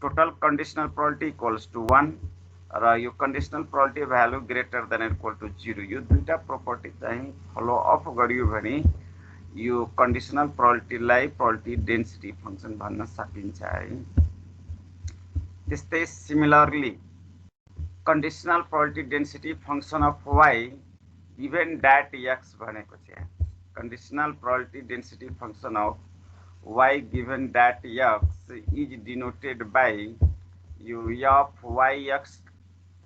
total conditional probability equals to 1 र यो conditional probability value greater than or equal to 0 यो दुईटा property चाहिँ follow up गरियो भने यो conditional probability लाई probability density function भन्न सकिन्छ है। त्यस्तै similarly conditional probability density function of y given that x भनेको चाहिँ conditional probability density function of y given that x is denoted by u of yx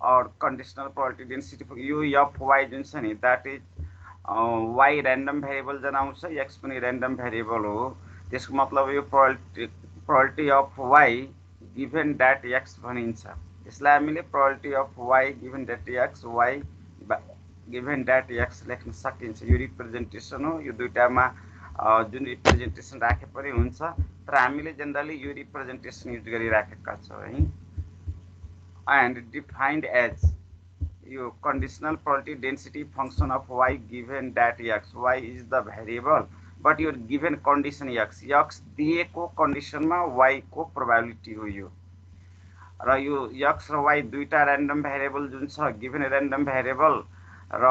or conditional probability density u of y जुन छ नि that is y random variable जनाउँछ x पनि random variable हो त्यसको मतलब यो probability of y given that x भनिन्छ। यसलाई हामीले probability of y given that x y given that x लेख्न सकिन्छ। यो रिप्रेजेन्टेसन हो यो दुईटामा जुन रिप्रेजेन्टेसन राखे पनि हुन्छ तर हामीले जनरली यो रिप्रेजेन्टेसन युज गरिराखेका छौं है। and defined as your conditional probability density function of y given that x y is the variable but your given condition x x दिएको कन्डिसनमा y को प्रोबेबिलिटी हो यो र यो x र y दुईटा र्यान्डम भेरिएबल जुन छ गिभन र्यान्डम भेरिएबल र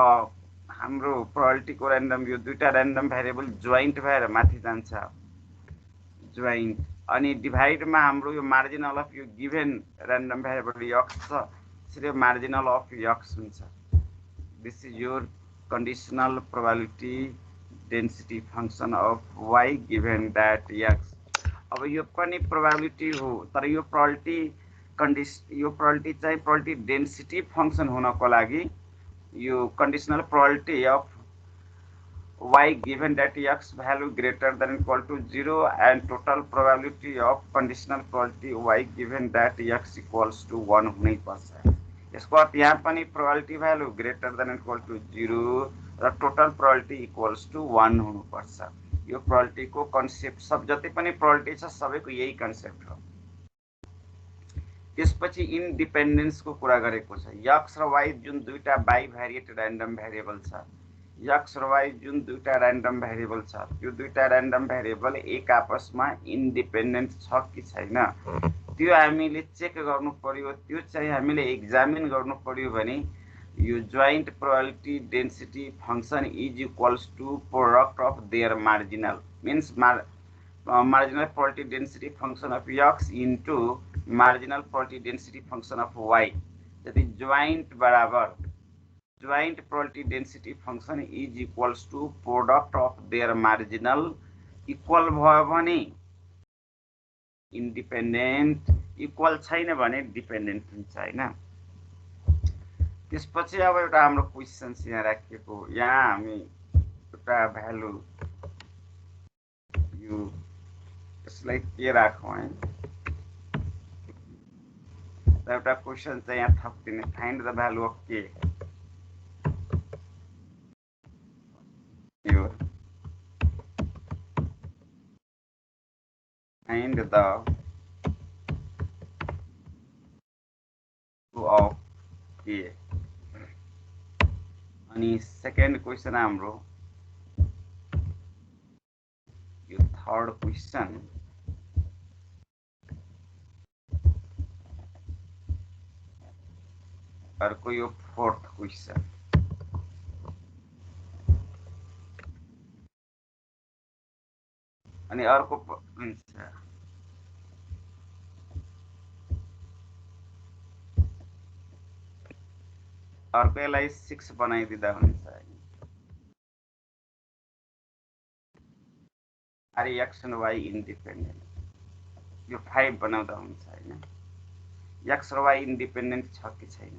हाम्रो प्रोबेबिलिटी को र्यान्डम यो दुईटा र्यान्डम भेरिएबल जोइन्ट भएर माथि जान्छ जोइन्ट अनि डिभाइड मा हाम्रो यो मार्जिनल अफ यो गिभन र्यान्डम भेरिएबल x छ त्यसले मार्जिनल अफ x हुन्छ। This is your conditional probability density function of y given that x। अब यो पनि प्रोबेबिलिटी हो तर यो प्रोबेबिलिटी चाहिँ प्रोबेबिलिटी डेन्सिटी फंक्शन हुनको लागि यो conditional probability of y given that x value greater than equal to 0 and total probability of conditional probability y given that x equals to 1 हुनै पर्छ। यसको अर्थ यहाँ पनि probability value greater than equal to 0 र total probability equals to 1 हुनु पर्छ। यो probability को कन्सेप्ट सब जति पनि probability छ सबैको यही कन्सेप्ट हो। त्यसपछि इन्डिपेन्डेन्स को कुरा गरेको छ। x र y जुन दुईटा बाइभेरिएट र्यान्डम भेरिएबल छ x र y जुन दुईटा र्यान्डम भेरिएबल छ यो दुईटा र्यान्डम भेरिएबल एक आपसमा इन्डिपेन्डेन्ट छ कि छैन त्यो हामीले चेक गर्नु पर्यो। त्यो चाहिँ हामीले एक्जामिन गर्नु पर्यो भने यो joint probability density function is equals to product of their marginal means marginal probability density function of x into marginal probability density function of y जति जोइन्ट बराबर joint probability density function is equals to product of their marginal equal भयो भने independent equal छैन भने dependent हुन्छ हैन। त्यसपछि अब एउटा हाम्रो क्वेशन यहाँ राखिएको यहाँ हामी एउटा भ्यालु यो यसलाई के राखौं है र एउटा क्वेशन चाहिँ यहाँ थपिदिने फाइन्ड द भ्यालु अफ के find the value of k अनि सेकेन्ड क्वेशन हाम्रो यो थर्ड क्वेशन अर्को यो फोर्थ क्वेशन अनि अर्को हुन्छ अर्कोलाई 6 बनाइदिदा हुन्छ अरे x and y इन्डिपेन्डेन्ट यो 5 बनाउँदा हुन्छ हैन। x र y इन्डिपेन्डेन्ट छ कि छैन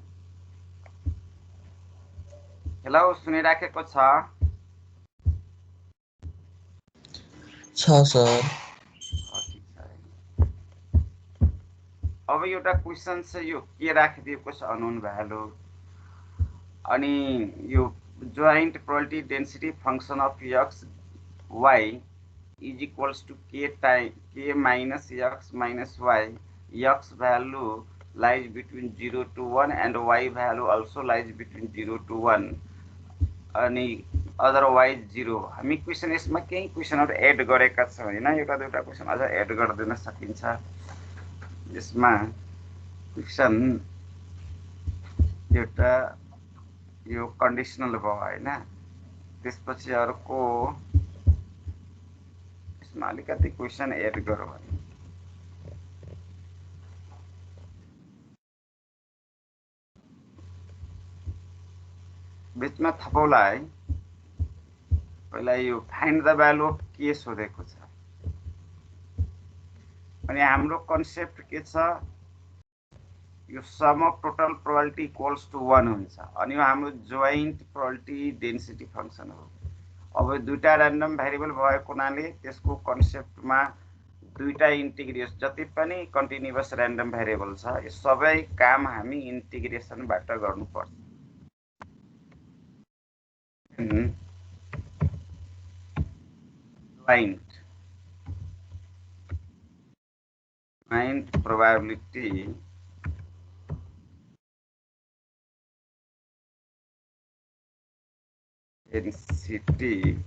हेलो सुनिराखेको छ सर। अब एउटा क्वेशन छ यो के राखिदिएको छ अननोन भ्यालु अनि यो joint probability density function of x y is equals to k minus x minus y x value lies between 0 to 1 and y value also lies between 0 to 1 अनि अदरवाइज 0 हामी question यसमा केही क्वेशनहरु add गरेका छौं हैन एउटा दुईटा क्वेशन अझ एड गर्न सकिन्छ। यसमा क्वेसन एउटा यो कन्डिसनल भयो हैन। त्यसपछि अर्को यसमा अलिकति क्वेसन एड गरौँ भने बिचमा थपौला है। पहिला यो फाइन्ड द भ्यालु अफ के सोधेको छ अनि हाम्रो कन्सेप्ट के छ, यो sum of total probability equals to 1 हुन्छ अनि यो हाम्रो जोइन्ट प्रोबेबिलिटी डेन्सिटी फंक्सन हो। अब दुईटा र्यान्डम भेरिएबल भएको हुनाले त्यसको कन्सेप्टमा दुईटा इन्टिग्रेसन जति पनि कन्टिन्युअस र्यान्डम भेरिएबल छ यो सबै काम हामी इन्टिग्रेसनबाट गर्नुपर्छ। joint probability density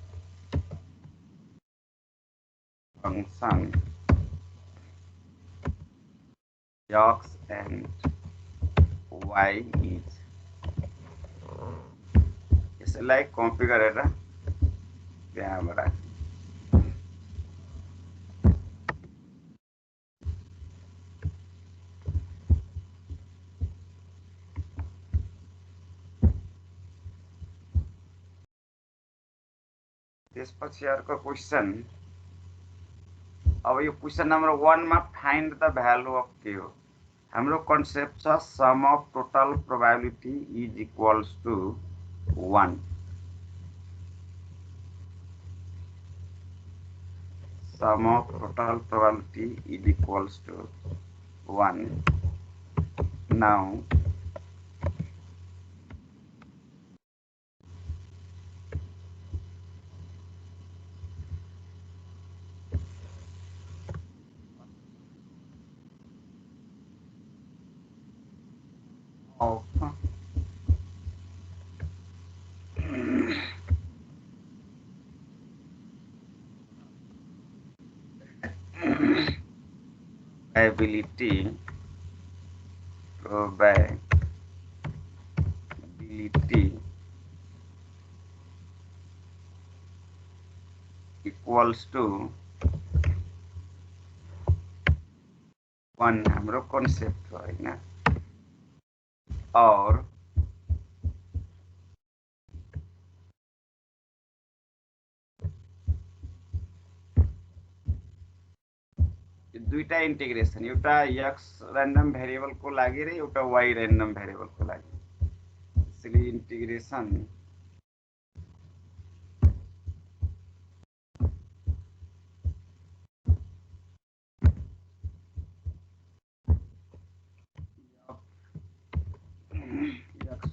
function x and y is यसलाई कपी गरेर त्यहाँबाट त्यसपछि अर्को क्वेसन। अब यो क्वेसन नम्बर 1 मा फाइन्ड द भ्यालु अफ के हो। हाम्रो कन्सेप्ट छ sum of total probability is equals to 1। Sum of total probability is equals to 1. Now of probability equals to 1 हाम्रो कन्सेप्ट हो हैन। और दुईटा इन्टिग्रेसन एउटा x र्यान्डम भेरिएबल को लागि र एउटा y र्यान्डम भेरिएबल को लागि। त्यसैले integration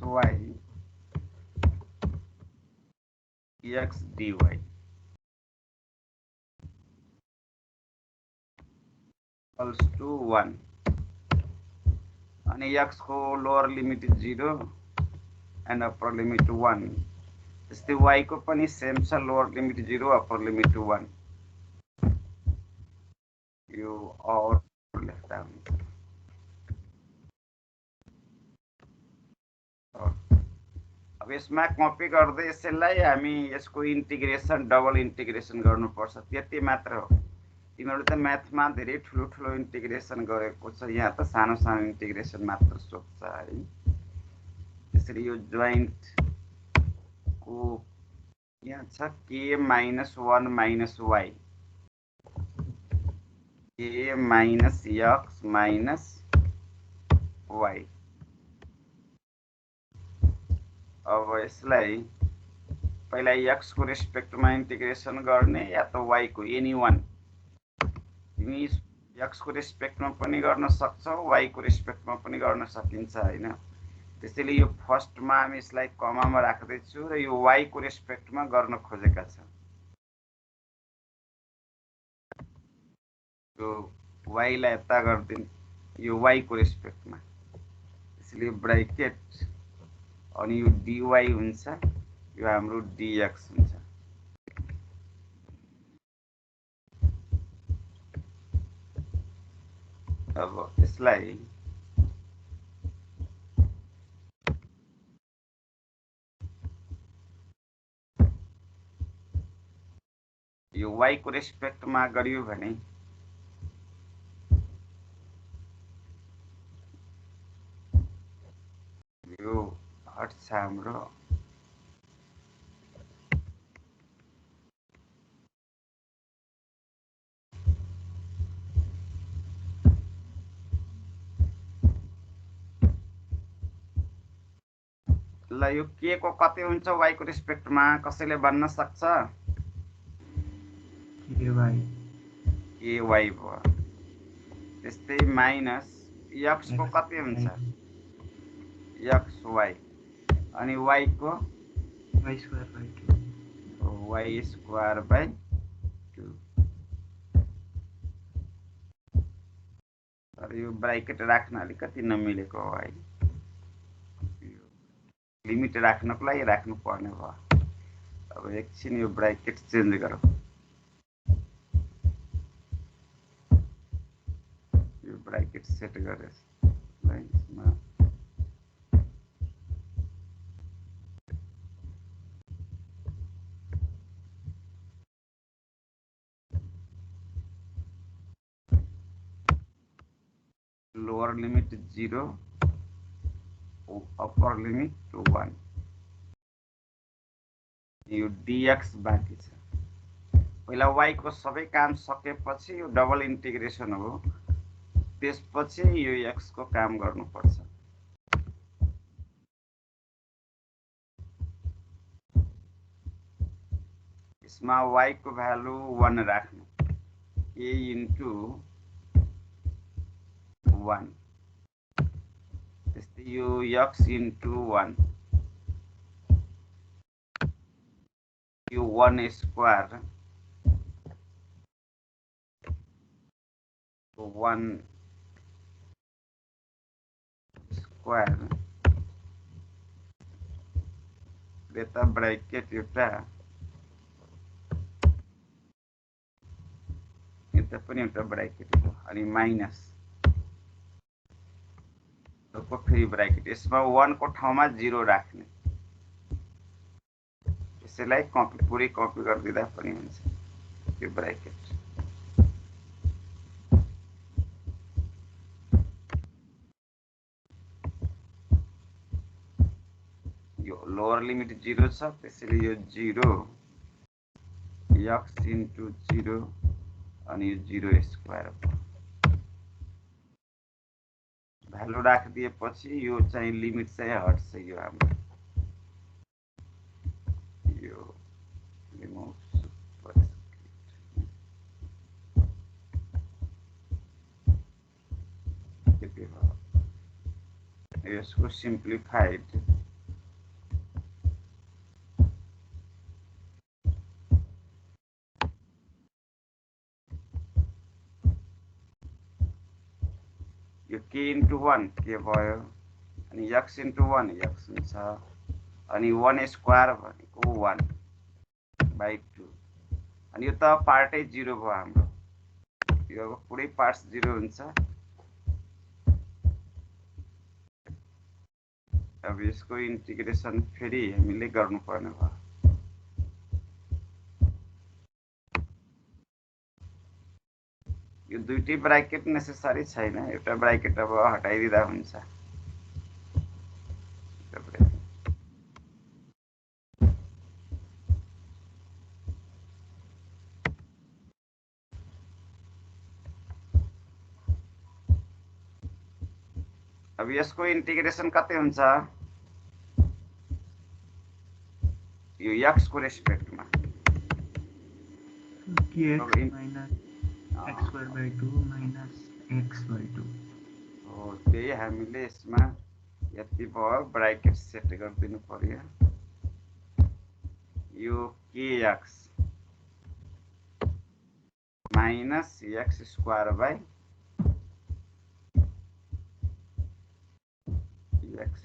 xy x dy equals to 1 अनि x को lower limit 0 and upper limit 1। त्यस्तै y को पनि सेम छ, लोअर लिमिट 0 अप्पर लिमिट 1। यो और लेख्दा हुन्छ। अब यसमा कपी गर्दै यसलाई हामी यसको इन्टिग्रेसन डबल इन्टिग्रेसन गर्नुपर्छ, त्यति मात्र हो। तिमीहरु त म्याथमा धेरै ठुलो ठुलो इन्टिग्रेसन गरेको छ, यहाँ त सानो सानो इन्टिग्रेसन मात्र सोध्छ है। त्यसरी यो जोइन्ट को यहाँ छ k - 1 - y k - x - y। अब यसलाई पहिला x को रेस्पेक्टमा इन्टिग्रेसन गर्ने या त y को एनी वान। तिमी x को रेस्पेक्टमा पनि गर्न सक्छौ, y को रेस्पेक्टमा पनि गर्न सकिन्छ हैन। त्यसैले यो फर्स्टमा हामी यसलाई कमामा राख्दै छु र यो y को रेस्पेक्टमा गर्न खोजेका छौं। यो y लाई यता गर्दिन, यो y को रेस्पेक्टमा। त्यसैले ब्रैकेट अनि यो dy हुन्छ, यो हाम्रो dx हुन्छ। अब यसलाई यो y को रेस्पेक्टमा गरियो भने यो हट्छ हाम्रो ल यो के को कति हुन्छ y को रेस्पेक्टमा कसैले भन्न सक्छ ky भयो त्यस्तै माइनस x को कति हुन्छ xy अनि y को y square by 2 तर यो ब्राकेट राख्न अलिकति नमिलेको हो है लिमिट राख्नको लागि राख्नु पर्ने भयो अब एकछिन यो ब्राकेट चेन्ज गरौँ यो ब्राकेट सेट गरेर लाइन्समा लोअर लिमिट 0 अप्पर लिमिट 1 यो dx बाँकी छ पहिला y को सबै काम सकेपछि यो डबल इन्टिग्रेसन हो त्यसपछि यो x को काम गर्नुपर्छ यसमा y को भ्यालु 1 राख्नु a इन्टु 1 त्यस्तै यो x इन्टु 1 यो 1 स्क्वायर 1 स्क्वायर यता ब्राकेट एउटा यता पनि एउटा ब्राकेट हो अनि माइनस को फेरि ब्राकेट यसमा 1 को ठाउँमा 0 राख्ने यसैलाई पुरै कपी गरिदिँदा पनि हुन्छ यो ब्राकेट यो लोअर लिमिट 0 छ त्यसैले यो 0 x इन्टु 0 अनि यो 0 स्क्वायर भ्यालु राखिदिएपछि यो चाहिँ लिमिट चाहिँ हट्छ यो हाम्रो यो रिमुभ सुपरस्क्रिप्ट यसको सिम्प्लिफाइड यो k इन्टु 1 के भयो अनि x इन्टु 1 x हुन्छ अनि 1 स्क्वायर भनेको 1 बाइ 2 अनि यो त पार्टै 0 भयो हाम्रो यो पुरै पार्ट्स 0 हुन्छ अब यसको इन्टिग्रेसन फेरि हामीले गर्नुपर्ने भयो यो दुईटै ब्राकेट नेसेसरी छैन एउटा ब्राकेट अब हटाइदिँदा हुन्छ अब यसको इन्टिग्रेसन कति हुन्छ यो x को रेस्पेक्टमा kx minus x square by 2 minus x by 2 हो त्यही हामीले यसमा यति भयो ब्राकेट सेट गरिदिनु पर्यो यो kx minus x square by x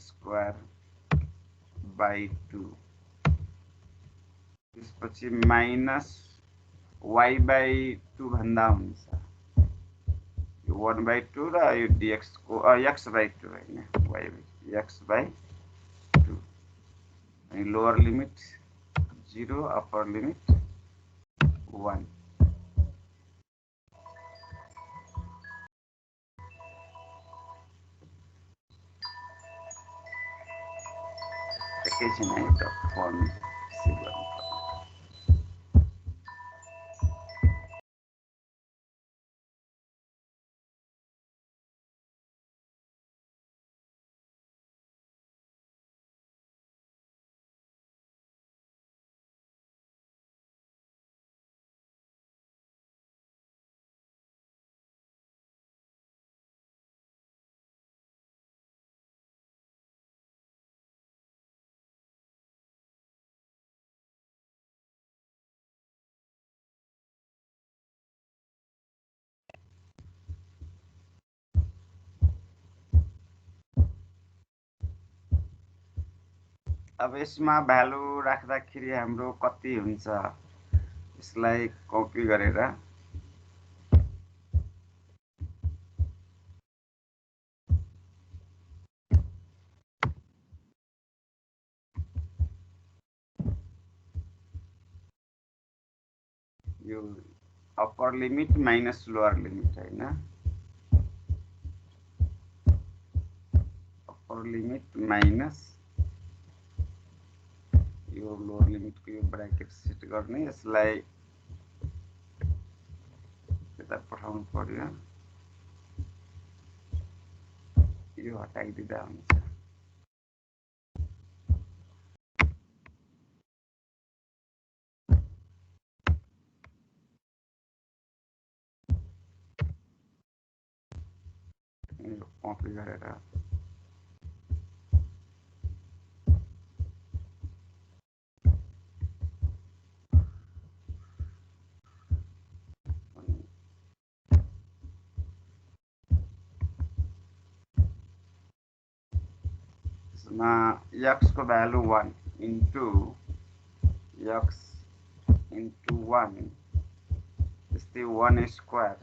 square by 2 यो त्यसपछि माइनस y/2 भन्दा हुन्छ यो 1/2 र यो dx को x/2 हैन x/2 अनि लोअर लिमिट 0 अप्पर लिमिट 1 एकैछिन है त फर्म सेभ गर्नु अब यसमा भ्यालु राख्दाखेरि हाम्रो कति हुन्छ यसलाई कपी गरेर यो upper limit minus lower limit हैन अप्पर लिमिट माइनस यो लोअर लिमिट को यो ब्रैकेट सेट गर्ने यसलाई यता पठाउनु पर्यो यो हटाइदिँदा हुन्छ यो कपी गरेर x को भ्यालु 1 इन्टु x इन्टु 1 त्यस्तै 1 square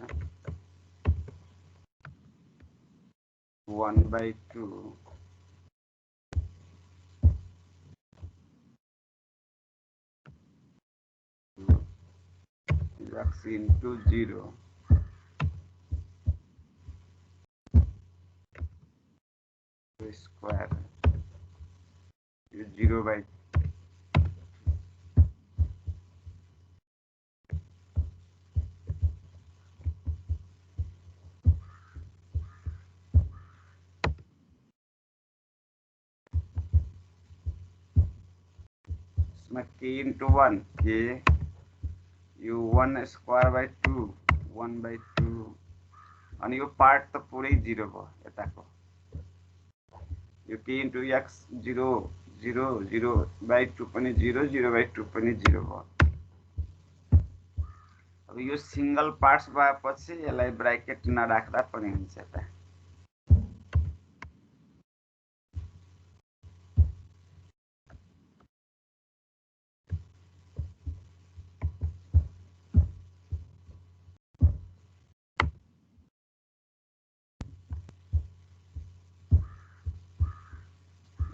1/2 x into 0 square is 0/2 इसमें k into 1 k यो 1 square by 2 1/2 अनि यो पार्ट त पुरै 0 भयो यताको यो k into x 0 0 0/2 पनि 0 0/2 पनि 0 भयो अब यो सिंगल पार्ट्स भएपछि यसलाई ब्रैकेट नराख्दा पनि हुन्छ त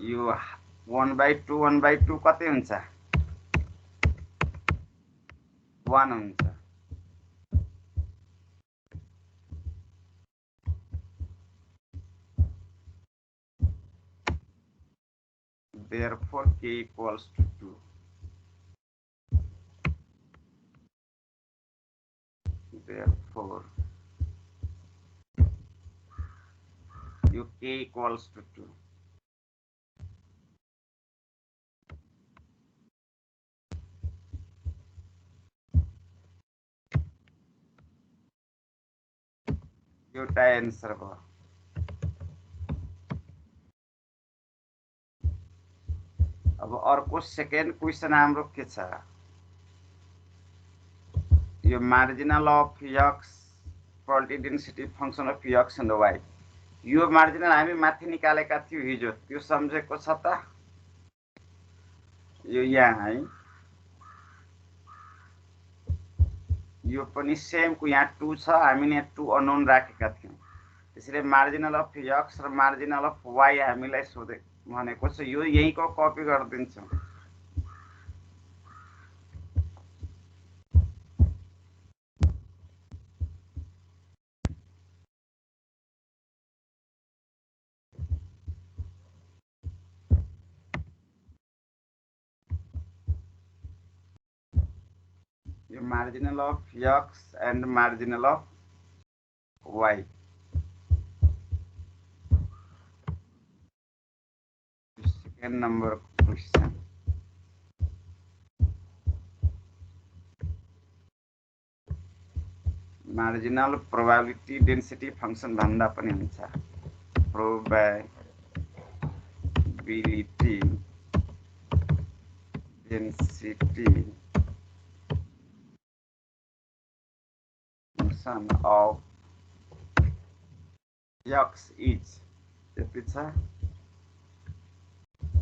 यो 1/2 कति हुन्छ 1 हुन्छ therefore k equals to 2 therefore you k equals to 2 एउटा आन्सर भयो अब अर्को सेकेन्ड क्वेशन हाम्रो के छ यो marginal of x probability density function of x and y यो मार्जिनल हामी माथि निकालेका थियौ हिजो त्यो सम्झेको छ त यो यहाँ है यो पनि सेमको यहाँ 2 छ, हामीले यहाँ 2 अननोन राखेका थियौँ। त्यसैले मार्जिनल अफ x र मार्जिनल अफ y हामीलाई सोधे भनेको छ। यो यहीँको कपी गरिदिन्छौँ। यो marginal of x and marginal of y. Second number question. Marginal probability density function भन्दा पनि हुन्छ। Probability density function of x is त्यति छ।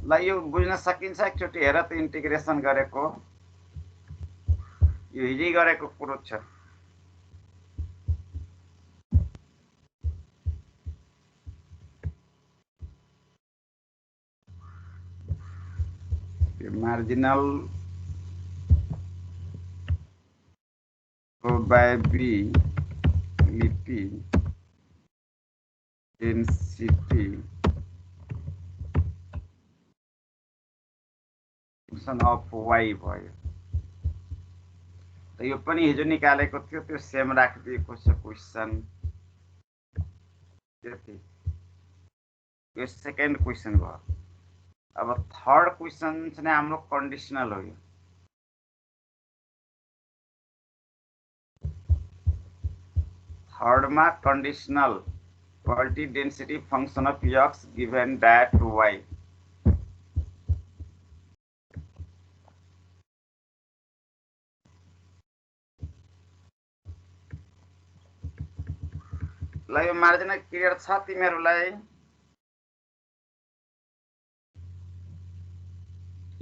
ल यो बुझ्न सकिन्छ। एकचोटि हेर त इन्टिग्रेसन गरेको, यो हिजै गरेको कुरो छ। यो marginal probability density function of y भयो। त यो पनि हिजो निकालेको थियो, त्यो सेम राखिदिएको छ क्वेसन। त्यति यो सेकेन्ड क्वेसन भयो। अब थर्ड क्वेसन चाहिँ हाम्रो कन्डिसनल हो। यो थर्डमा conditional probability density function of x given that y. ल यो मार्जिन क्लियर छ तिमीहरूलाई?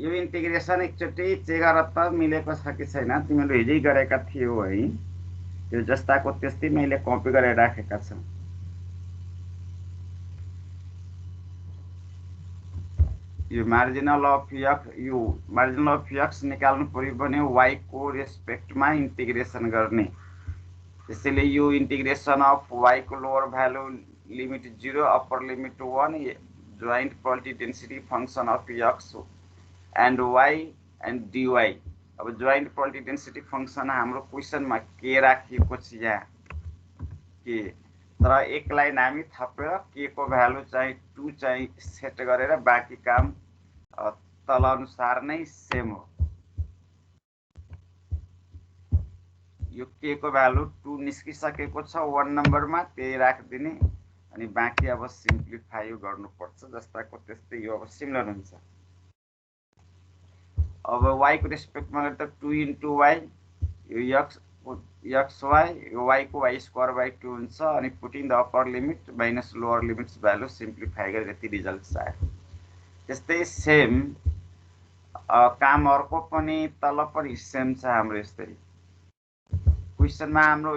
यो इन्टिग्रेसन एकचोटि चेक गर त मिलेको छ कि छैन। तिमीहरू हिजै गरेका थियौ है। त्यो जस्ताको त्यस्तै मैले कपी गरेर राखेका छु। यो मार्जिनल अफ x, यो मार्जिनल अफ x निकाल्नु पर्यो भने y को रेस्पेक्टमा इन्टिग्रेसन गर्ने। त्यसैले यो इन्टिग्रेसन अफ y को lower value limit 0 upper limit 1 joint probability density function of x and y and dy। अब जोइन्ट probability density function हाम्रो क्वेसनमा के राखिएको छ यहाँ के, तर एक लाइन हामी थपेर के को भ्यालु चाहिँ 2 चाहिँ सेट गरेर बाँकी काम तल अनुसार नै सेम हो। यो के को भ्यालु 2 निस्किसकेको छ 1 नम्बरमा, त्यही राखिदिने अनि बाँकी अब सिम्प्लिफाई गर्नुपर्छ। जस्ताको त्यस्तै यो अब सिमिलर हुन्छ। अब y को रेस्पेक्टमा गर्दा 2 into y, यो x y, यो y को y स्क्वायर बाई 2 हुन्छ। अनि putting the upper limit minus lower limits value simplify गरेर यति रिजल्ट आयो। त्यस्तै सेम काम अर्को पनि तल पनि सेम छ हाम्रो। यस्तै क्वेसनमा हाम्रो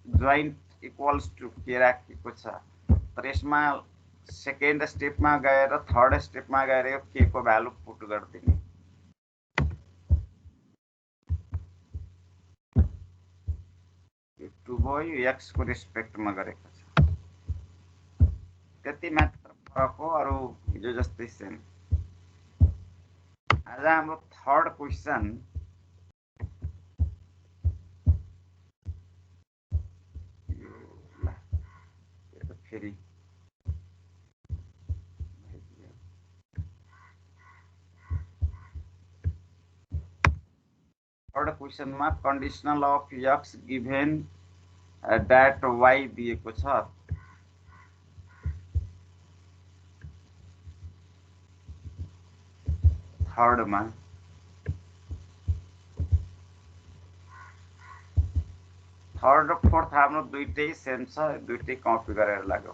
जोइन्ट इक्वल्स टु के राखेको छ, तर यसमा सेकेन्ड स्टेपमा गएर थर्ड स्टेपमा गएर यो के को भ्यालु पुट गरिदिने। यो 2 भयो, x को रेस्पेक्टमा गरेको छ। त्यति मात्र फरक हो, अरु हिजो जस्तै सेम। आज हाम्रो थर्ड क्वेसन फेरि थर्ड क्वेसनमा conditional of x given that y दिएको छ। थर्डमा थर्ड र फोर्थ हाम्रो दुईटै सेम छ, दुईटै कपी गरेर लाग्यो।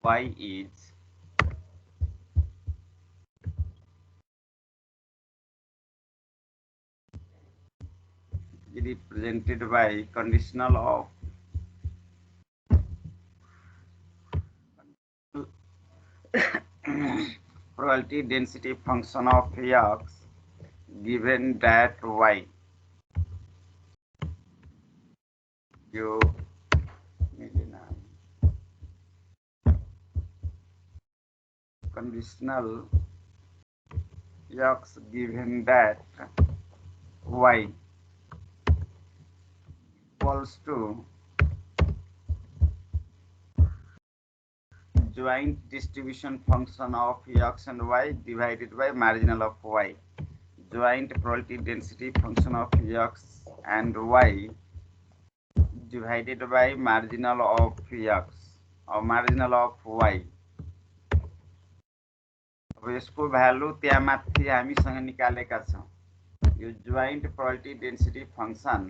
y is represented by conditional of probability density function of x given that y. You conditional x given that y equals to joint distribution function of x and y divided by marginal of y. Joint probability density function of x and y divided by marginal of x or marginal of y. अब यसको value त्यहाँ माथि हामीसँग निकालेका छौं। यो joint probability density function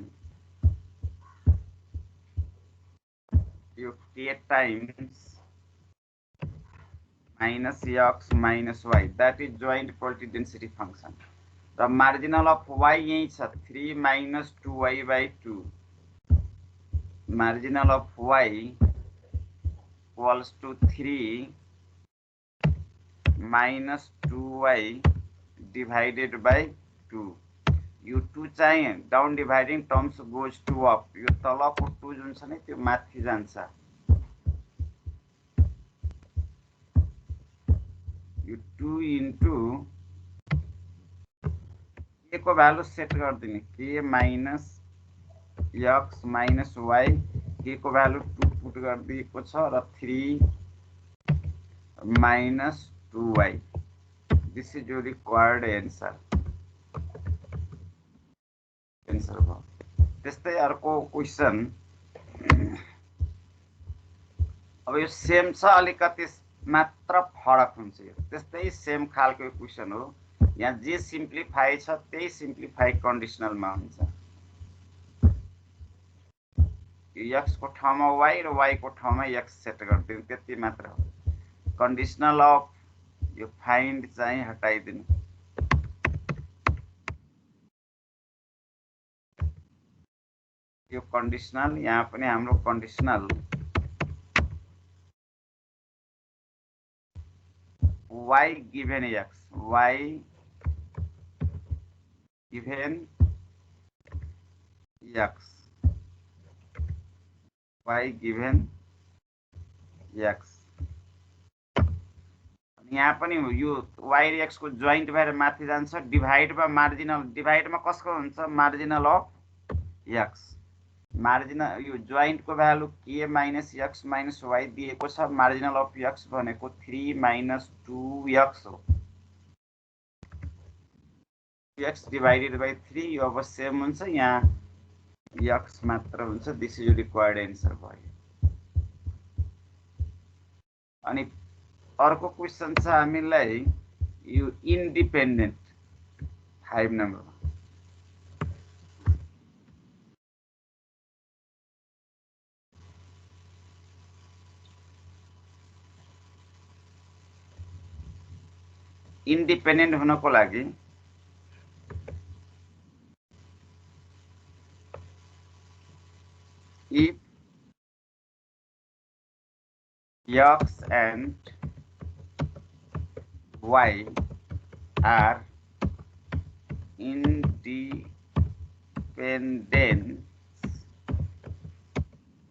यो k times minus x minus y, that is joint probability density function. The marginal of y यही छ 3 minus 2y by 2. Marginal of y equals to 3 minus 2y divided by 2. You 2 चाहिए down dividing terms goes to up. यो तलको 2 जुन छ नि त्यो माथि जान्छ. यो 2 into k को भ्यालु सेट गर्दिने k minus x minus y, k को भ्यालु 2 पुट गरिदिएको छ र 3 minus 2y. This is your required answer. त्यस्तै अर्को क्वेशन अब यो सेम छ अलिकति मात्र फरक हुन्छ यो त्यस्तै सेम खालको क्वेशन हो यहाँ जे सिम्प्लिफाई छ त्यही सिम्प्लिफाई कन्डिसनल मा हुन्छ x को ठाउँमा y र y को ठाउँमा x सेट गर्दिनु त्यति मात्र हो कन्डिसनल अफ यो फाइन्ड चाहिँ हटाइदिनु यो कन्डिसनल यहाँ पनि हाम्रो conditional y given x, y given x, y given x. यहाँ पनि यो y र x को जोइन्ट भएर माथि जान्छ डिभाइड मा मार्जिनल डिभाइड मा कसको हुन्छ मार्जिनल अफ x मार्जिनल यो जोइन्ट को value k minus x minus y दिएको छ मार्जिनल अफ x भनेको 3 minus 2x हो x divided by 3 यो अब सेम हुन्छ यहाँ x मात्र हुन्छ दिस इज रिक्वायर्ड आन्सर भयो अनि अर्को क्वेशन छ हामीलाई यो इन्डिपेन्डेन्ट 5 नम्बर इन्डिपेन्डेन्ट हुनको लागि if x and y are independent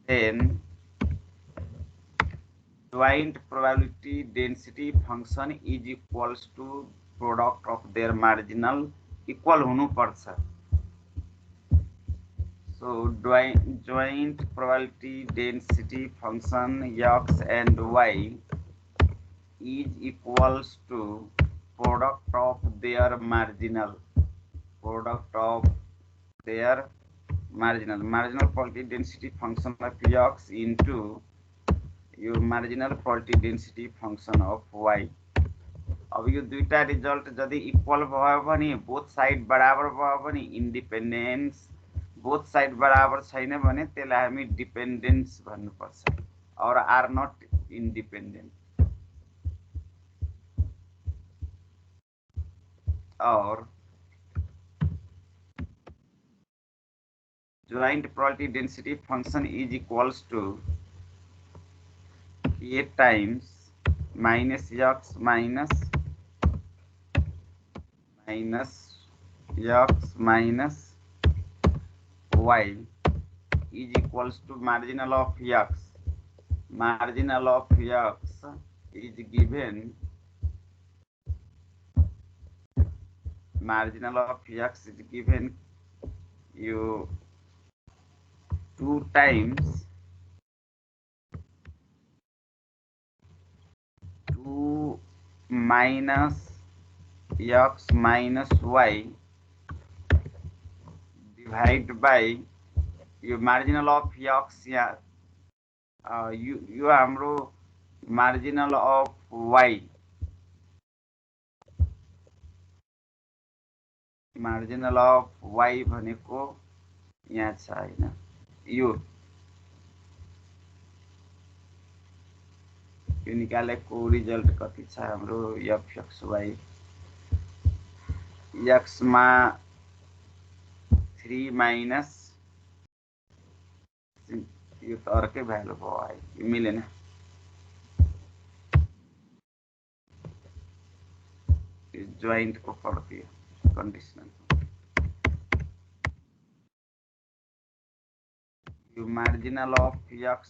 then joint probability density function is equals to product of their marginal equal हुनु पर्छ so joint probability density function x and y is equals to product of their marginal marginal probability density function of x into your marginal probability density function of y. अब यो दुईटा result यदि equal भयो भने both side बराबर भयो भने independence both side बराबर छैन भने त्यसलाई हामी डिपेन्डेन्स भन्नुपर्छ or are not independent or joint probability density function is equals to a times minus x minus x minus y is equals to marginal of x. Marginal of x is given, marginal of x is given you 2 times 2 minus x minus y divided by your marginal of x या यो हाम्रो marginal of y, marginal of y भनेको यहाँ छ हैन, यो निकालेको result कति छ हाम्रो fxy x मा 3 माइनस यो त अर्कै भ्यालु भयो है, यो मिलेन। जोइन्ट को पढ्थ्यो कन्डिसनल यो marginal of x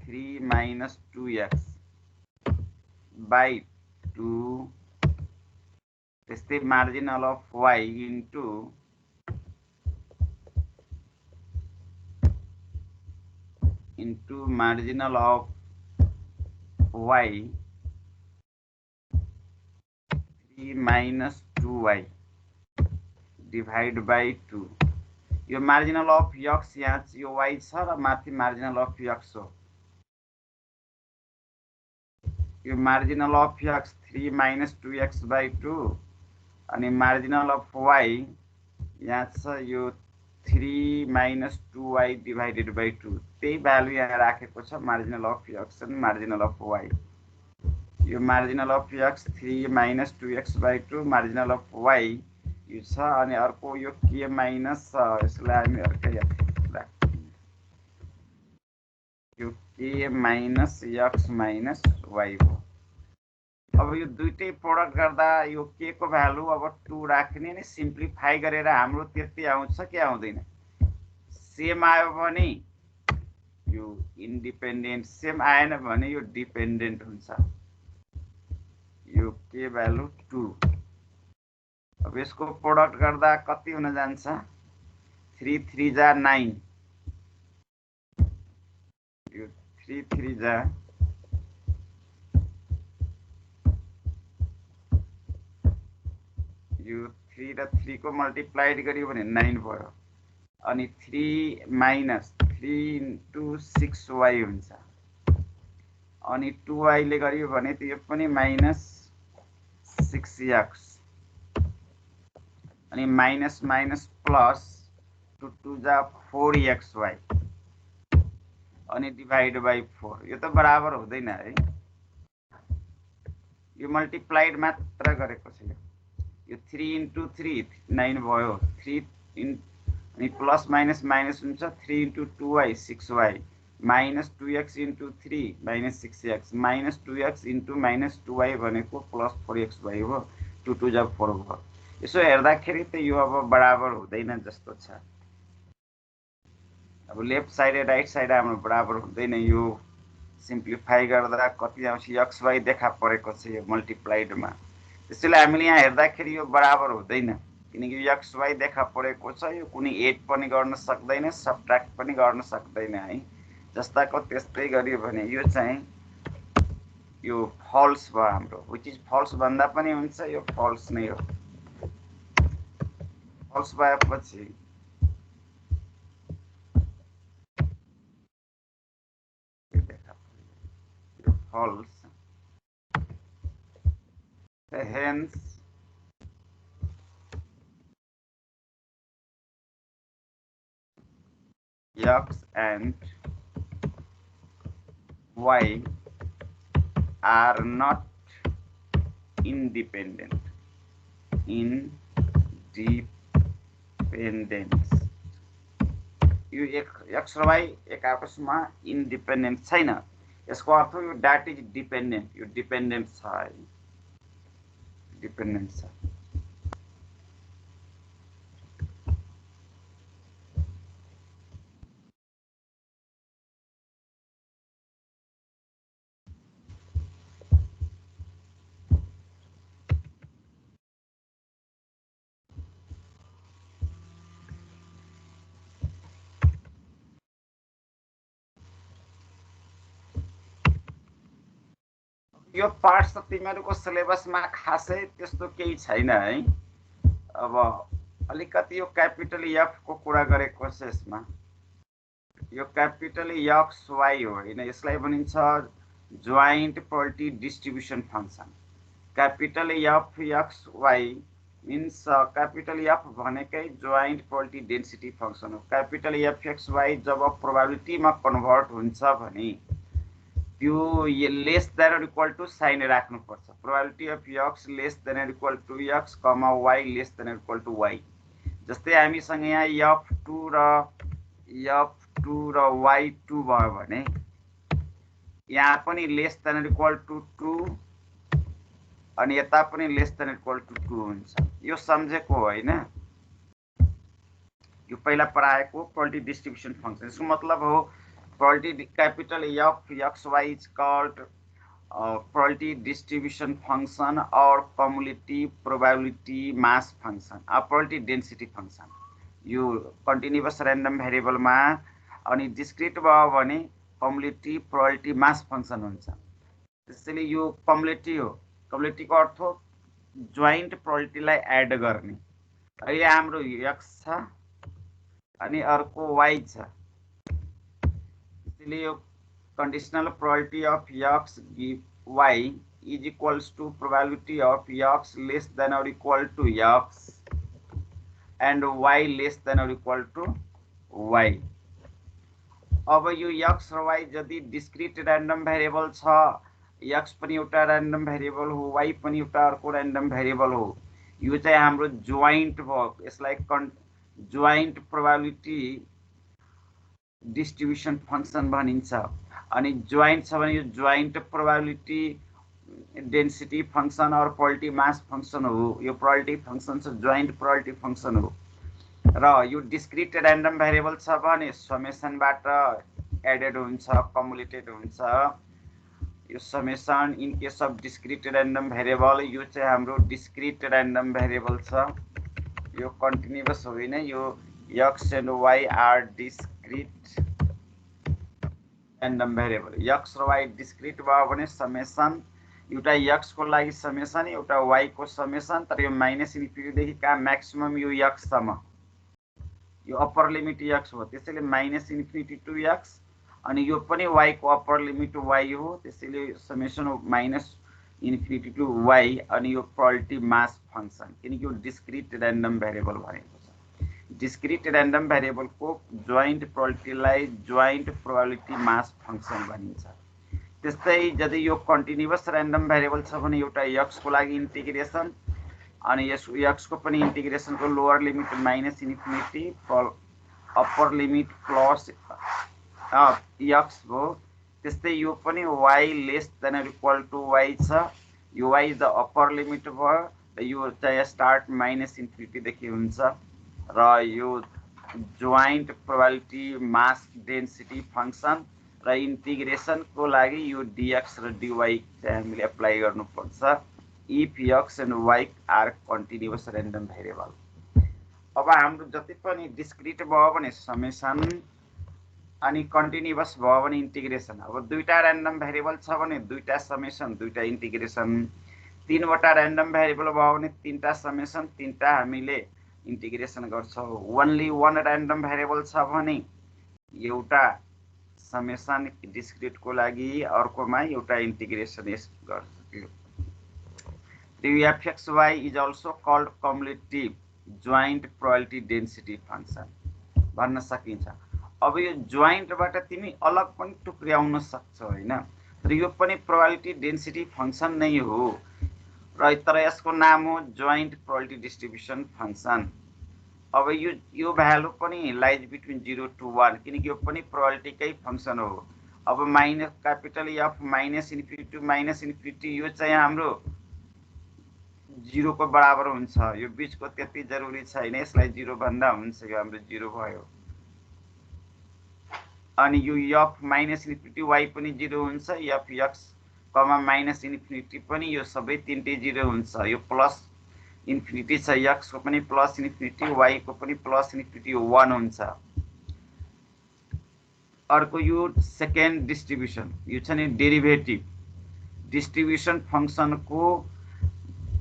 3 minus 2x by 2 त्यस्तै marginal of y into marginal of y 3 minus 2y divided by 2 यो marginal of x यहाँ यो y छ र माथि marginal of x हो, यो marginal of x 3 minus 2x by 2 अनि marginal of y यहाँ छ यो 3 minus 2y divided by 2 त्यही भ्यालु यहाँ राखेको छ marginal of x and marginal of y। यो marginal of x 3 minus 2x by 2 marginal of y यो छ अनि अर्को यो k minus यसलाई हामी अर्कै राख्छौं, यो k minus x minus y हो। अब यो दुईटै प्रोडक्ट गर्दा यो k को भ्यालु अब 2 राख्ने नि सिम्प्लिफाई गरेर हाम्रो त्यति आउँछ कि आउँदैन, सेम आयो भने यो इन्डिपेन्डेन्ट, सेम आएन भने यो डिपेन्डेन्ट हुन्छ। यो k भ्यालु 2, अब यसको प्रोडक्ट गर्दा कति हुन जान्छ 3 3 जा 9, यो 3 3 जा यो 3 र 3 को मल्टिप्लाइड गरियो भने 9 भयो अनि 3 माइनस 3 into 6y हुन्छ अनि 2y ले गरियो भने त्यो पनि माइनस 6x अनि माइनस माइनस प्लस 2 2 जा 4xy अनि डिवाइड बाइ 4 यो त बराबर हुँदैन है, यो मल्टिप्लाइड मात्र गरेको छ। यो 3 into 3 9 भयो, 3 अनि प्लस माइनस माइनस हुन्छ 3 into 2y 6y minus 2x into 3 minus 6x minus 2x into minus 2y भनेको प्लस 4xy हो, 2 2 जा 4 भयो। यसो हेर्दाखेरि त यो अब बराबर हुँदैन जस्तो छ, अब लेफ्ट साइड र राइट साइड हाम्रो बराबर हुँदैन, यो सिम्प्लिफाई गर्दा कति आउँछ xy देखा परेको छ यो मल्टिप्लाइडमा, त्यसैले हामीले यहाँ हेर्दाखेरि यो बराबर हुँदैन किनकि यो xy देखा परेको छ, यो कुनै एड पनि गर्न सक्दैन सबट्र्याक्ट पनि गर्न सक्दैन है। जस्ताको त्यस्तै गरियो भने यो चाहिँ यो फल्स भयो हाम्रो, व्हिच इज फल्स भन्दा पनि हुन्छ, यो फल्स नै हो। फल्स भएपछि false, hence x and y are not independent. Independence. यो x र y एक आपसमा इन्डिपेन्डेन्ट छैन। यसको अर्थ यो that is dependent. यो डिपेन्डेन्ट छ है, डिपेन्डेन्ट छ। यो पार्ट त तिमीहरुको सिलेबसमा खासै त्यस्तो केही छैन है। अब अलिकति यो क्यापिटल एफ को कुरा गरेको छ यसमा। यो क्यापिटल एक्स वाई हो हैन, यसलाई भनिन्छ joint probability distribution function. Capital F X Y means capital F भनेकै जोइन्ट प्रोबेबिलिटी डेन्सिटी फंक्शन हो। क्यापिटल एफ एक्स वाई जब प्रोबेबिलिटीमा कन्भर्ट हुन्छ भने त्यो less than or equal to sign राख्नु पर्छ। Probability of X less than or equal to X comma Y less than or equal to Y. जस्तै हामीसँग यहाँ f2 र y2 भयो भने यहाँ पनि less than or equal to 2 अनि यता पनि less than or equal to 2 हुन्छ। यो सम्झेको हैन, यो पहिला पढाएको प्रोबेबिलिटी डिस्ट्रिब्युसन फंक्शन। यसको मतलब हो probability capital F x y is called probability distribution function or cumulative probability mass function or probability density function। यो continuous random variable मा अनि discrete भयो भने cumulative probability mass function हुन्छ। त्यसैले यो cumulative हो। cumulative को अर्थ हो joint probability लाई एड गर्ने। अहिले हाम्रो x छ अनि अर्को y छ। Conditional probability of x give y is equals to probability of x less than or equal to x and y less than or equal to y। अब यो x र y यदि डिस्क्रिट र्यान्डम भेरिएबल छ, x पनि एउटा random variable हो, y पनि एउटा अर्को र्यान्डम भेरिएबल हो, यो चाहिँ हाम्रो जोइन्ट भयो। यसलाई जोइन्ट प्रोबेबिलिटी डिस्ट्रिब्युसन फंक्शन भनिन्छ। अनि जोइन्ट छ भने यो जोइन्ट प्रोबेबिलिटी डेन्सिटी फंक्शन और प्रोबेबिलिटी मास फंक्शन हो। यो प्रोबेबिलिटी फंक्शन छ, जोइन्ट प्रोबेबिलिटी फंक्शन हो। र यो डिस्क्रिट र्यान्डम भेरिएबल छ भने समेसनबाट एडेड हुन्छ, कम्युलेटेड हुन्छ। यो summation in case of discrete random variable, यो चाहिँ हाम्रो डिस्क्रिट र्यान्डम भेरिएबल छ। यो कन्टिन्युअस होइन। यो x and y are discrete random variable। x र y डिस्क्रिट भयो भने समेसन एउटा x को लागि समेसन, एउटा y को समेसन, तर यो माइनस इन्फिनिटी देखि कहाँ म्याक्सिमम यो x सम्म, यो अप्पर लिमिट x हो। त्यसैले माइनस इन्फिनिटी टु x अनि यो पनि y को अप्पर लिमिट y हो। त्यसैले summation minus infinity to y अनि यो प्रोबेबिलिटी मास फंक्शन, किनकि यो डिस्क्रिट र्यान्डम भेरिएबल भनेको छ। डिस्क्रिट र्यान्डम भेरिएबल को जोइन्ट प्रोबेबिलिटी लाई जोइन्ट प्रोबेबिलिटी मास फंक्शन भनिन्छ। त्यस्तै यदि यो कन्टिन्युअस र्यान्डम भेरिएबल छ भने एउटा x को लागि इन्टिग्रेसन अनि यस x को पनि इन्टिग्रेसन को lower limit minus infinity upper limit plus x हो। त्यस्तै यो पनि y less than or equal to y छ। यो y is the upper limit भयो र यो चाहिँ स्टार्ट माइनस इन्फिनिटी देखि हुन्छ। र यो joint probability mass density function र इन्टिग्रेसन को लागि यो dx र dy चाहिँ हामीले अप्लाई गर्नुपर्छ if x and y are continuous random variable. अब हाम्रो जति पनि डिस्क्रिट भयो भने समेसन अनि कन्टिन्युअस भयो भने इन्टिग्रेसन। अब दुईटा र्यान्डम भेरिएबल छ भने दुईटा समेसन दुईटा इन्टिग्रेसन, तीनवटा र्यान्डम भेरिएबल भयो भने तीनटा समेसन तीनटा हामीले इन्टिग्रेसन गर्छौं। ओन्ली वन र्यान्डम भेरिएबल छ भने एउटा समेसन डिस्क्रिट को लागि, अर्कोमा एउटा इन्टिग्रेसन गर्छ। The fxy is also called cumulative joint probability density function भन्न सकिन्छ। अब यो जोइन्टबाट तिमी अलग पनि टुक्र्याउन सक्छौ हैन। र यो पनि प्रोबेबिलिटी डेन्सिटी फंक्सन नै हो र तर यसको नाम हो जोइन्ट प्रोबेबिलिटी डिस्ट्रिब्युसन फंक्सन। अब यो भ्यालु पनि लाइज बिट्विन 0 to 1 किनकि यो पनि प्रोबेबिलिटीकै फंक्सन हो। अब minus capital F minus infinity to minus infinity यो चाहिँ हाम्रो 0 को बराबर हुन्छ। यो बीचको त्यति जरुरी छैन, यसलाई 0 भन्दा हुन्छ, यो हाम्रो 0 भयो। अनि यो एफ माइनस इन्फिनिटी वाई पनि 0 हुन्छ, F x comma minus infinity पनि यो सबै तीनटै 0 हुन्छ। यो प्लस इन्फिनिटी छ, एक्स को पनि प्लस इन्फिनिटी वाई को पनि प्लस इन्फिनिटी 1 हुन्छ। अर्को यो सेकेन्ड डिस्ट्रिब्युसन, यो छ नि डेरिभेटिभ डिस्ट्रिब्युसन फंक्सन को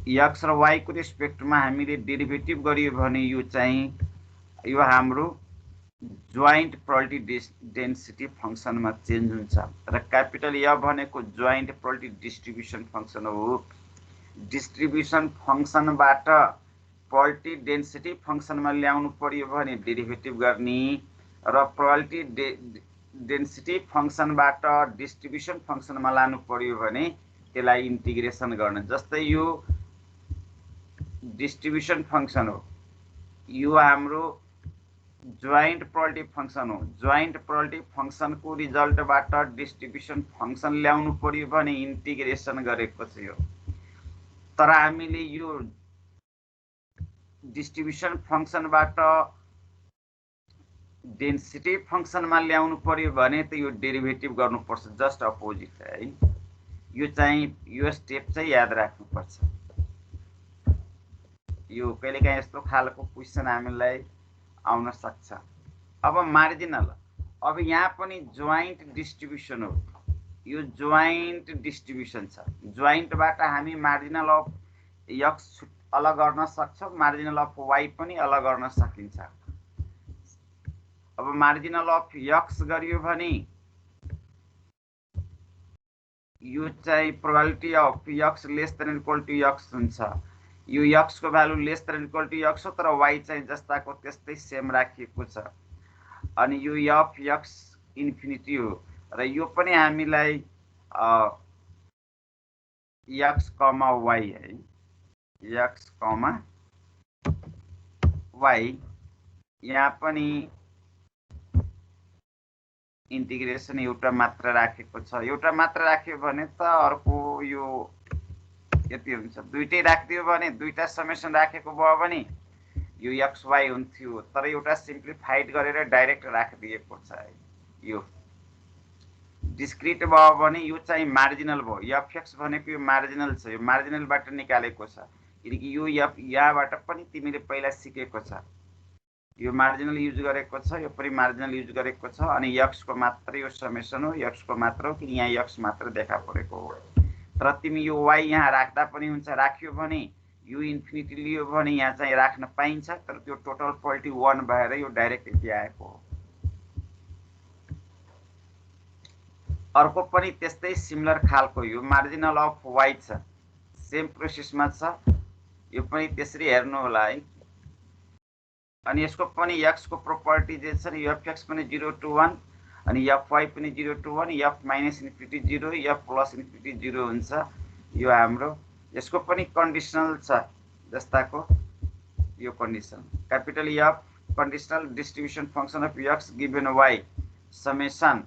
एक्स र वाई को रेस्पेक्टमा हामीले डेरिभेटिभ गरियो भने यो चाहिँ यो हाम्रो जोइन्ट प्रोबेबिलिटी डेन्सिटी फंक्सनमा चेन्ज हुन्छ र क्यापिटल एफ भनेको जोइन्ट प्रोबेबिलिटी डिस्ट्रिब्युसन फंक्सन हो। डिस्ट्रिब्युसन फंक्सनबाट प्रोबेबिलिटी डेन्सिटी फंक्सनमा ल्याउनु पर्यो भने डेरिभेटिभ गर्ने र प्रोबेबिलिटी डेन्सिटी फंक्सनबाट डिस्ट्रिब्युसन फंक्सनमा लानु पर्यो भने त्यसलाई इन्टिग्रेसन गर्न। जस्तै यो डिस्ट्रिब्युसन फंक्सन हो, यो हाम्रो जोइन्ट प्रोबेबिलिटी फंक्सन हो। जोइन्ट प्रोबेबिलिटी फंक्सन को रिजल्टबाट डिस्ट्रिब्युसन फंक्सन ल्याउनु पर्यो भने इन्टिग्रेसन गरेको छ यो। तर हामीले यो डिस्ट्रिब्युसन फंक्सनबाट डेन्सिटी फंक्सनमा ल्याउनु पर्यो भने त यो डेरिभेटिभ गर्नुपर्छ, जस्ट अपोजिट है। यो चाहिँ यो स्टेप चाहिँ याद राख्नुपर्छ। यो कहिलेकाहीँ यस्तो खालको क्वेसन हामीलाई आउन सक्छ। अब मार्जिनल, अब यहाँ पनि जोइन्ट डिस्ट्रिब्युसन हो, यो जोइन्ट डिस्ट्रिब्युसन छ। जोइन्टबाट हामी मार्जिनल अफ एक्स अलग गर्न सक्छौँ, मार्जिनल अफ वाई पनि अलग गर्न सकिन्छ। अब मार्जिनल अफ एक्स गरियो भने यो चाहिँ probability of X less than equal to X हुन्छ। यो एक्स को value less than equal to X हो, तर वाई चाहिँ जस्ताको त्यस्तै सेम राखिएको छ। अनि यो एफ एक्स इन्फिनिटी हो र यो पनि हामीलाई एक्स कमा वाई है, एक्स कमा वाई यहाँ पनि इन्टिग्रेसन एउटा मात्र राखेको छ। एउटा मात्र राख्यो भने त अर्को यो यति हुन्छ, दुईटै राखिदियो भने दुईटा समेसन राखेको भयो भने यो एक्स वाई हुन्थ्यो, तर एउटा सिम्प्लिफाइड गरेर डाइरेक्ट राखिदिएको छ है। यो डिस्क्रिट भयो भने यो चाहिँ मार्जिनल भयो। एफ एक्स भनेको यो मार्जिनल छ, यो मार्जिनलबाट निकालेको छ किनकि यो एफ यहाँबाट पनि तिमीले पहिला सिकेको छ। यो मार्जिनल युज गरेको छ, यो पनि मार्जिनल युज गरेको छ। अनि एक्स को मात्र यो समेसन हो, एक्स को मात्र हो कि यहाँ एक्स मात्र देखा परेको हो। तर तिमी यो वाई यहाँ राख्दा पनि हुन्छ, राख्यो भने यो इन्फिनिटी लियो भने यहाँ चाहिँ राख्न पाइन्छ, तर त्यो टोटल प्रोबेबिलिटी 1 भएर यो डाइरेक्ट यति आएको हो। अर्को पनि त्यस्तै सिमिलर खालको यो मार्जिनल अफ वाई छ, सेम प्रोसेसमा छ। यो पनि त्यसरी हेर्नु होला है। अनि यसको पनि एक्स को प्रोपर्टी जे छ नि, एफ एक्स पनि 0 to 1 अनि एफ वाई पनि 0 to 1, F minus infinity 0, F plus infinity 0 हुन्छ। यो हाम्रो यसको पनि कन्डिसनल छ, जस्ताको यो condition capital F conditional distribution function of X given Y summation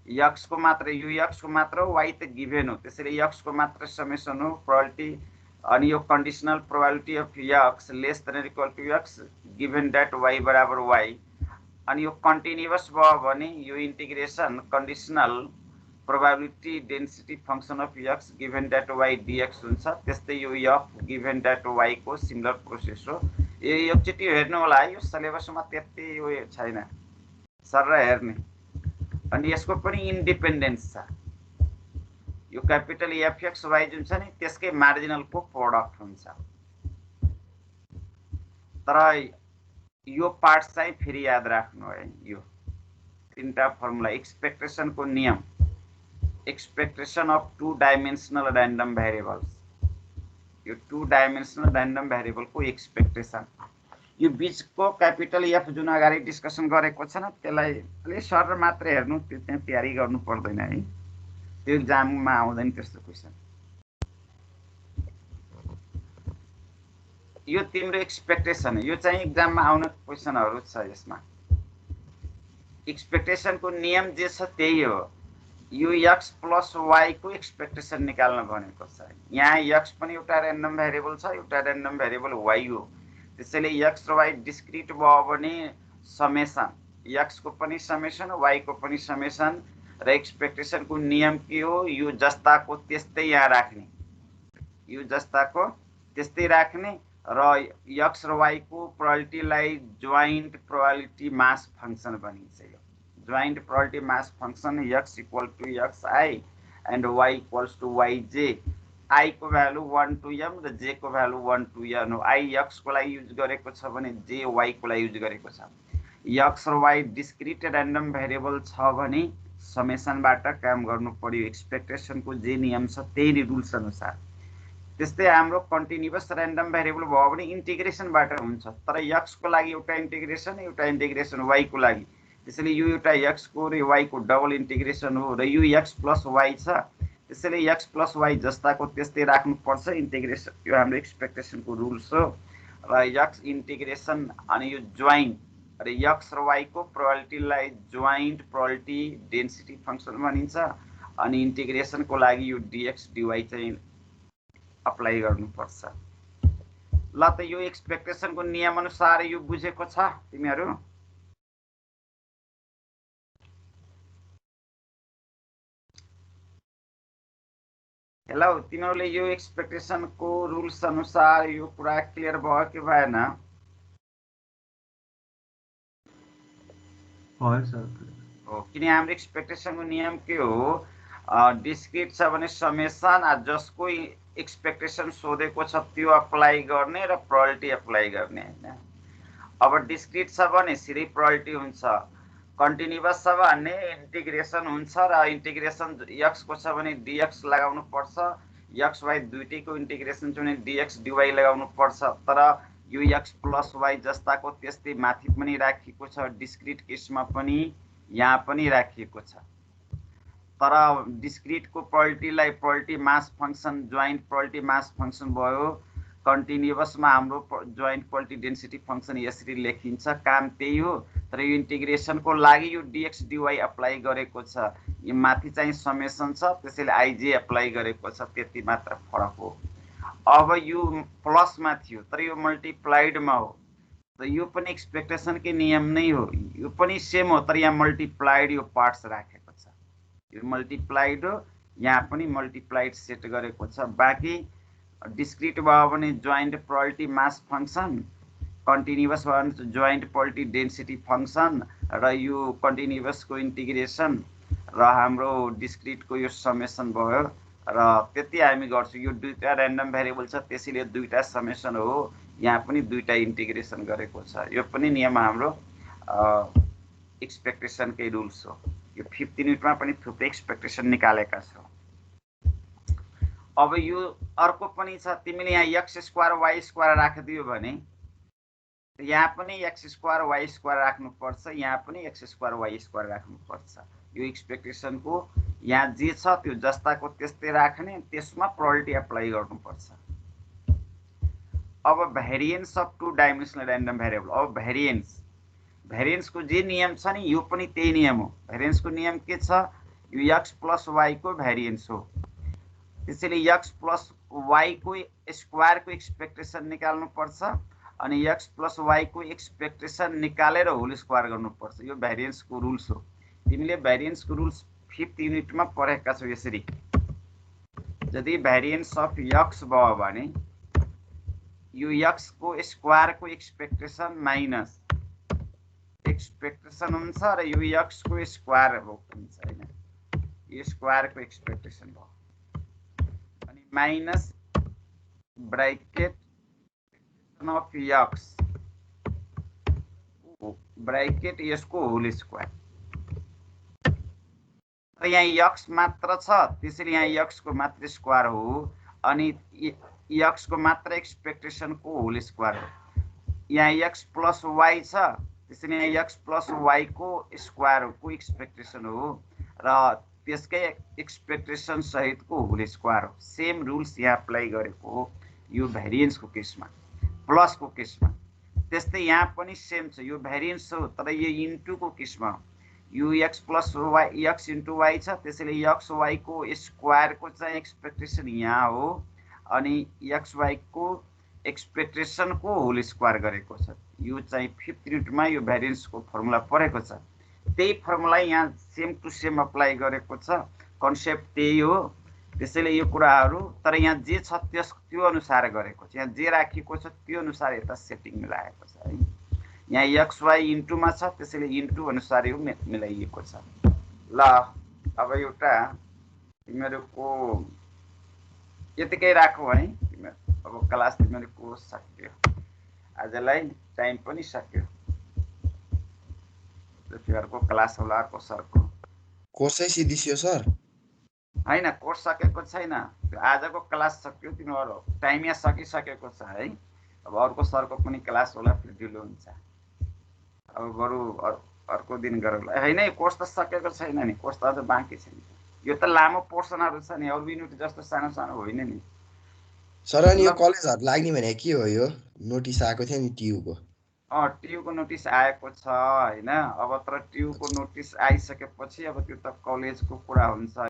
X को मात्र, यो एक्स को मात्र हो, वाई त गिभन हो, त्यसैले एक्स को मात्र समेसन हो प्रोबेबिलिटी। अनि यो conditional probability of X less than equal to X given that Y बराबर वाई। अनि यो कन्टिन्युअस भयो भने यो integration conditional probability density function of X given that Y DX हुन्छ। त्यस्तै यो एफ गिभन दैट वाई को सिमिलर प्रोसेस हो। यो एकचोटि हेर्नु होला, यो सिलेबसमा त्यति यो छैन, सर हेर्ने। अनि यसको पनि इन्डिपेन्डेन्स छ, यो क्यापिटल एफ एक्स वाई जुन छ नि त्यसकै मार्जिनल को प्रोडक्ट हुन्छ। तर यो पार्ट चाहिँ फेरि याद राख्नु है, यो तीनटा फर्मुला एक्सपेक्टेसन को नियम, expectation of 2 dimensional random variables, यो 2 डाइमेन्सनल र्यान्डम भेरिएबल को एक्सपेक्टेसन, यो बीचको क्यापिटल एफ जुन अगाडि डिस्कसन गरेको छ न त्यसलाई अलि सर मात्र हेर्नु, त्यो चाहिँ तयारी गर्नु पर्दैन है। त्यो एक्जाममा आउँदैन त्यस्तो क्वेसन। यो तिम्रो एक्सपेक्टेसन, यो चाहिँ एक्जाममा आउने क्वेसनहरू छ। यसमा एक्सपेक्टेसनको नियम जे छ त्यही हो। यो x प्लस y को एक्सपेक्टेसन निकाल्न भनेको छ। यहाँ x पनि एउटा र्यान्डम भेरिएबल छ, एउटा र्यान्डम भेरिएबल y हो। त्यसैले x र y डिस्क्रिट भयो भने समेसन, x को पनि समेसन y को पनि समेसन, र एक्सपेक्टेसनको नियम के हो, यो जस्ताको त्यस्तै यहाँ राख्ने, यो जस्ताको त्यस्तै राख्ने, र x र y को प्रोबेबिलिटीलाई जोइन्ट प्रोबेबिलिटी मास फंक्सन भनिन्छ। यो joint probability mass function x equal to xi and y equals to yj, I को भ्यालु 1 to m र j को भ्यालु 1 to n हो। I x को लागि युज गरेको छ भने j y को लागि युज गरेको छ। x र y डिस्क्रिट र्यान्डम भेरिएबल छ भने समेसनबाट काम गर्नु पर्यो। एक्सपेक्टेसनको जे नियम छ त्यही रुल्स अनुसार। त्यस्तै हाम्रो कन्टिन्युअस र्यान्डम भेरिएबल भयो भने इन्टिग्रेसनबाट हुन्छ, तर x को लागि एउटा इन्टिग्रेसन y को लागि। त्यसैले यो एउटा x को र y को डबल इन्टिग्रेसन हो, र यो x प्लस y छ। त्यसैले x प्लस y जस्ताको त्यस्तै राख्नुपर्छ इन्टिग्रेसन। यो हाम्रो एक्सपेक्टेसनको रुल्स हो। र x इन्टिग्रेसन अनि यो जोइन्ट, र x र y को प्रोबेबिलिटीलाई जोइन्ट प्रोबेबिलिटी डेन्सिटी फंक्सन भनिन्छ। अनि इन्टिग्रेसनको लागि यो dx dy चाहिँ अप्लाई गर्नुपर्छ। ल त यो एक्सपेक्टेसनको नियम अनुसार यो बुझेको छ तिमीहरू? हेलो, तिमीहरूले यो एक्सपेक्टेसनको रुल्स अनुसार यो कुरा क्लियर भयो कि भएन? हो, किन हाम्रो एक्सपेक्टेसनको नियम के हो, डिस्क्रिट छ भने समेसन, जसको एक्सपेक्टेसन सोधेको छ त्यो अप्लाई गर्ने र प्रोबेबिलिटी अप्लाई गर्ने हैन। अब डिस्क्रिट छ भने सिधै प्रोबेबिलिटी हुन्छ, कन्टिन्युअस छ भने इन्टिग्रेसन हुन्छ, र इन्टिग्रेसन x को छ भने dx लगाउनु पर्छ, x y दुईटैको इन्टिग्रेसन छ भने dx dy लगाउनु पर्छ। तर यो x प्लस y जस्ताको त्यस्तै माथि पनि राखिएको छ, डिस्क्रिट केसमा पनि यहाँ पनि राखिएको छ। तर डिस्क्रिटको प्रोबेबिलिटीलाई probability mass function joint probability mass function भयो। कन्टिन्युअसमा हाम्रो जोइन्ट प्रोबेबिलिटी डेन्सिटी फंक्सन यसरी लेखिन्छ, काम त्यही हो। तर यो इन्टिग्रेसनको लागि यो dx dy अप्लाई गरेको छ। यो माथि चाहिँ समेसन छ, त्यसैले ij अप्लाई गरेको छ, त्यति मात्र फरक हो। अब यो प्लसमा थियो तर यो मल्टिप्लाइडमा हो, त यो पनि एक्सपेक्टेसनकै नियम नै हो। यो पनि सेम हो, तर यहाँ मल्टिप्लाइड यो पार्ट्स राखेको छ। यो मल्टिप्लाइड हो, यहाँ पनि मल्टिप्लाइड सेट गरेको छ। बाँकी डिस्क्रिट भयो भने joint probability mass function, continuous भयो भने जोइन्ट प्रोबेबिलिटी डेन्सिटी फंक्सन, र यो कन्टिन्युअसको इन्टिग्रेसन र हाम्रो डिस्क्रिटको यो समेसन भयो। र त्यति हामी गर्छौँ। यो दुईटा र्यान्डम भेरिएबल छ, त्यसैले दुईटा समेसन हो, यहाँ पनि दुईटा इन्टिग्रेसन गरेको छ। यो पनि नियम हाम्रो एक्सपेक्टेसनकै रुल्स हो। यो 5th युनिटमा पनि थुप्रै एक्सपेक्टेसन निकालेका छौँ। अब यो अर्को पनि छ, तिमीले यहाँ x स्क्वायर y स्क्वायर राखिदियो भने यहाँ पनि x स्क्वायर y स्क्वायर राख्नुपर्छ, यहाँ पनि x स्क्वायर y स्क्वायर राख्नुपर्छ। यो एक्सपेक्टेसनको यहाँ जे छ त्यो जस्ताको त्यस्तै राख्ने, त्यसमा प्रोबेबिलिटी अप्लाई गर्नुपर्छ। अब variance of two dimensional random variable. अब भेरिएन्सको जे नियम छ नि यो पनि त्यही नियम हो। भेरिएन्सको नियम के छ, यो x प्लस y को भेरिएन्स हो। त्यसैले x प्लस y को स्क्वायरको एक्सपेक्टेसन निकाल्नुपर्छ, अनि x प्लस y को एक्सपेक्टेसन निकालेर होल स्क्वायर गर्नुपर्छ। यो भेरिएन्सको रुल्स हो। तिमीले भेरिएन्सको रुल्स 5th युनिटमा पढेका छौ। यसरी यदि भेरिएन्स अफ x भयो भने यो x को स्क्वायरको एक्सपेक्टेसन माइनस एक्सपेक्टेसन हुन्छ, र यो x को स्क्वायर हुन्छ हैन, यो स्क्वायरको एक्सपेक्टेसन भयो, अनि minus bracket of x bracket यसको होल स्क्वायर। तर यहाँ x मात्र छ, त्यसैले यहाँ x को मात्र स्क्वायर हो, अनि x को मात्र एक्सपेक्टेसनको होल स्क्वायर हो। यहाँ x प्लस y छ, त्यसैले यहाँ x प्लस y को स्क्वायर को एक्सपेक्टेसन हो, र त्यसकै एक्सपेक्टेसन सहितको होल स्क्वायर हो। सेम रुल्स यहाँ अप्लाई गरेको हो यो भेरिएन्सको केसमा, प्लसको केसमा। त्यस्तै यहाँ पनि सेम छ, यो भेरिएन्स हो तर यो इन्टुको केसमा हो। यो X plus Y X into Y छ, त्यसैले एक्स वाईको स्क्वायरको चाहिँ एक्सपेक्टेसन यहाँ हो, अनि एक्स वाईको एक्सपेक्टेसनको होल स्क्वायर गरेको छ। यो चाहिँ 5th युनिटमा यो भेरिएन्सको फर्मुला पढेको छ। त्यही फर्मुला यहाँ सेम टु सेम अप्लाई गरेको छ, कन्सेप्ट त्यही हो। त्यसैले यो कुराहरू तर यहाँ जे छ त्यो अनुसार गरेको छ, यहाँ जे राखिएको छ त्यो अनुसार यता सेटिङ मिलाएको छ है। यहाँ एक्स वाई इन्टुमा छ, त्यसैले इन्टु अनुसार यो मिलाइएको छ। ल अब एउटा तिमीहरूको यतिकै राखौ है, अब क्लास तिमीहरूको सक्यो, आजलाई टाइम पनि सक्यो। तिमीहरूको क्लास होला अर्को सरको कोर्सै सिधिसियो सर? होइन, कोर्स सकेको छैन, आजको क्लास सक्यो, तिमीहरू टाइम यहाँ सकिसकेको छ है। अब अर्को सरको पनि क्लास होला, फेरि ढिलो हुन्छ। अब बरु अर्को दिन गरौँला। होइन कोर्स त सकेको छैन नि, कोर्स त अझ बाँकी छ नि। यो त लामो पोर्सनहरू छ नि, अरू युनिट जस्तो सानो सानो होइन नि सर। अनि यो कलेजहरू लाग्ने भने के हो? यो नोटिस आएको थियो नि टियुको। टियुको नोटिस आएको छ होइन। अब तर टियुको नोटिस आइसकेपछि अब त्यो त कलेजको कुरा हुन्छ।